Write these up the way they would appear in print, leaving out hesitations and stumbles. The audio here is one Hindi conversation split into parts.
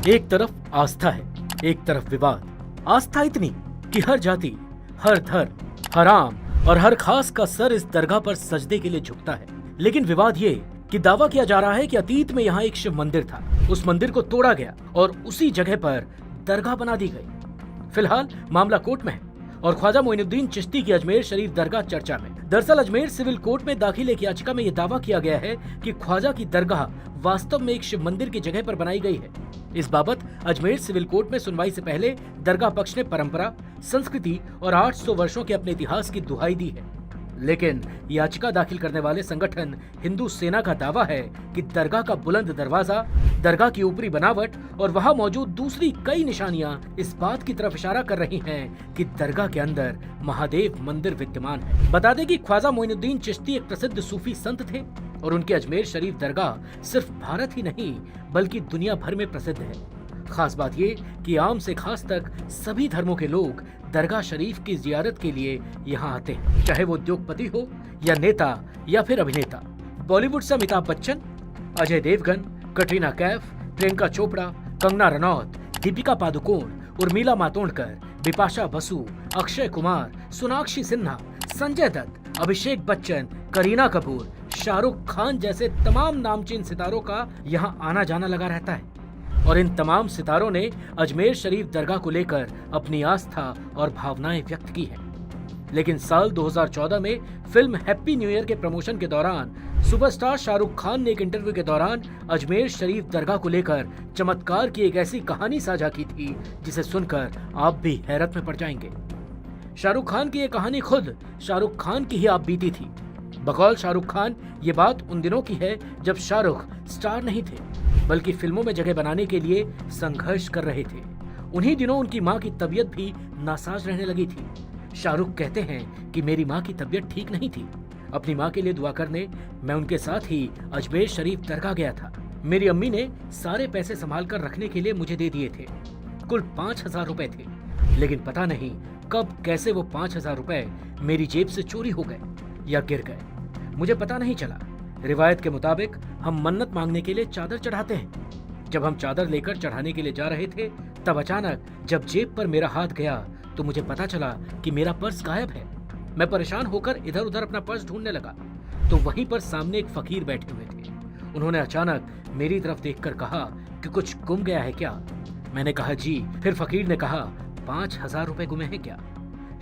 एक तरफ आस्था है, एक तरफ विवाद। आस्था इतनी कि हर जाति, हर धर्म, हर आम और हर खास का सर इस दरगाह पर सजदे के लिए झुकता है। लेकिन विवाद ये कि दावा किया जा रहा है कि अतीत में यहाँ एक शिव मंदिर था, उस मंदिर को तोड़ा गया और उसी जगह पर दरगाह बना दी गई। फिलहाल मामला कोर्ट में है और ख्वाजा मोइनुद्दीन चिश्ती की अजमेर शरीफ दरगाह चर्चा में। दरअसल अजमेर सिविल कोर्ट में दाखिल एक याचिका में यह दावा किया गया है कि ख्वाजा की दरगाह वास्तव में एक शिव मंदिर की जगह पर बनाई गई है। इस बाबत अजमेर सिविल कोर्ट में सुनवाई से पहले दरगाह पक्ष ने परंपरा, संस्कृति और 800 वर्षों के अपने इतिहास की दुहाई दी है। लेकिन याचिका दाखिल करने वाले संगठन हिंदू सेना का दावा है कि दरगाह का बुलंद दरवाजा, दरगाह की ऊपरी बनावट और वहां मौजूद दूसरी कई निशानियां इस बात की तरफ इशारा कर रही हैं कि दरगाह के अंदर महादेव मंदिर विद्यमान है। बता दें कि ख्वाजा मोइनुद्दीन चिश्ती एक प्रसिद्ध सूफी संत थे और उनकी अजमेर शरीफ दरगाह सिर्फ भारत ही नहीं बल्कि दुनिया भर में प्रसिद्ध है। खास बात ये कि आम से खास तक सभी धर्मों के लोग दरगाह शरीफ की जियारत के लिए यहाँ आते हैं, चाहे वो उद्योगपति हो या नेता या फिर अभिनेता। बॉलीवुड से अमिताभ बच्चन, अजय देवगन, कटरीना कैफ, प्रियंका चोपड़ा, कंगना रनौत, दीपिका पादुकोण, उर्मिला मातोंडकर, बिपाशा बसु, अक्षय कुमार, सोनाक्षी सिन्हा, संजय दत्त, अभिषेक बच्चन, करीना कपूर, शाहरुख खान जैसे तमाम नामचीन सितारों का यहाँ आना जाना लगा रहता है और इन तमाम सितारों ने अजमेर शरीफ दरगाह को लेकर अपनी आस्था और भावनाएं व्यक्त की है। लेकिन साल 2014 में फिल्म हैप्पी न्यू ईयर के प्रमोशन के दौरान सुपरस्टार शाहरुख खान ने एक इंटरव्यू के दौरान अजमेर शरीफ दरगाह को लेकर चमत्कार की एक ऐसी कहानी साझा की थी जिसे सुनकर आप भी हैरत में पड़ जाएंगे। शाहरुख खान की ये कहानी खुद शाहरुख खान की ही आप बीती थी। बकौल शाहरुख खान ये बात उन दिनों की है जब शाहरुख स्टार नहीं थे बल्कि फिल्मों में जगह बनाने के लिए संघर्ष कर रहे थे। उन्हीं दिनों उनकी मां की तबीयत भी नासाज रहने लगी थी। शाहरुख कहते हैं कि मेरी मां की तबीयत ठीक नहीं थी। अपनी मां के लिए दुआ करने मैं उनके साथ ही अजमेर शरीफ दरगाह गया था। मेरी अम्मी ने सारे पैसे संभाल कर रखने के लिए मुझे दे दिए थे। कुल 5,000 रुपए थे, लेकिन पता नहीं कब कैसे वो 5,000 रुपए मेरी जेब से चोरी हो गए या गिर गए, मुझे पता नहीं चला। रिवायत के मुताबिक हम मन्नत मांगने के लिए चादर चढ़ाते हैं। जब हम चादर लेकर चढ़ाने के लिए जा रहे थे तब अचानक जब जेब पर मेरा हाथ गया तो मुझे पता चला कि मेरा पर्स गायब है। मैं परेशान होकर इधर उधर अपना पर्स ढूंढने लगा तो वहीं पर सामने एक फकीर बैठे हुए थे। उन्होंने अचानक मेरी तरफ देखकर कहा कि कुछ गुम गया है क्या? मैंने कहा जी। फिर फकीर ने कहा 5,000 रुपए गुमे हैं क्या?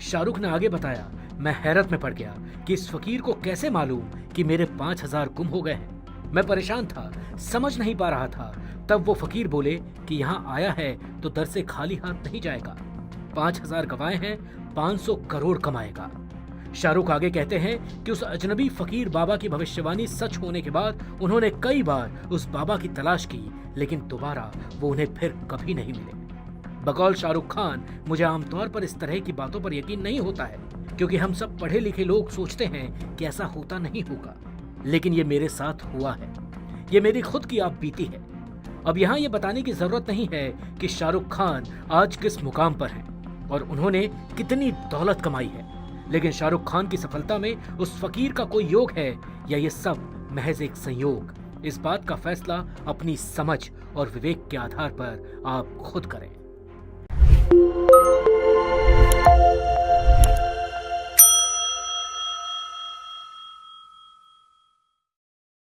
शाहरुख ने आगे बताया, मैं हैरत में पड़ गया कि इस फकीर को कैसे मालूम कि मेरे 5,000 गुम हो गए हैं। मैं परेशान था, समझ नहीं पा रहा था। तब वो फकीर बोले कि यहाँ आया है तो दर से खाली हाथ नहीं जाएगा। 5,000 गवाए हैं, 500 करोड़ कमाएगा। शाहरुख आगे कहते हैं कि उस अजनबी फकीर बाबा की भविष्यवाणी सच होने के बाद उन्होंने कई बार उस बाबा की तलाश की, लेकिन दोबारा वो उन्हें फिर कभी नहीं मिले। बकौल शाहरुख खान, मुझे आमतौर पर इस तरह की बातों पर यकीन नहीं होता है क्योंकि हम सब पढ़े लिखे लोग सोचते हैं कि ऐसा होता नहीं होगा, लेकिन ये मेरे साथ हुआ है। ये मेरी खुद की आप बीती है। अब यहाँ ये बताने की जरूरत नहीं है कि शाहरुख खान आज किस मुकाम पर हैं और उन्होंने कितनी दौलत कमाई है, लेकिन शाहरुख खान की सफलता में उस फकीर का कोई योग है या ये सब महज एक संयोग? इस बात का फैसला अपनी समझ और विवेक के आधार पर आप खुद करें।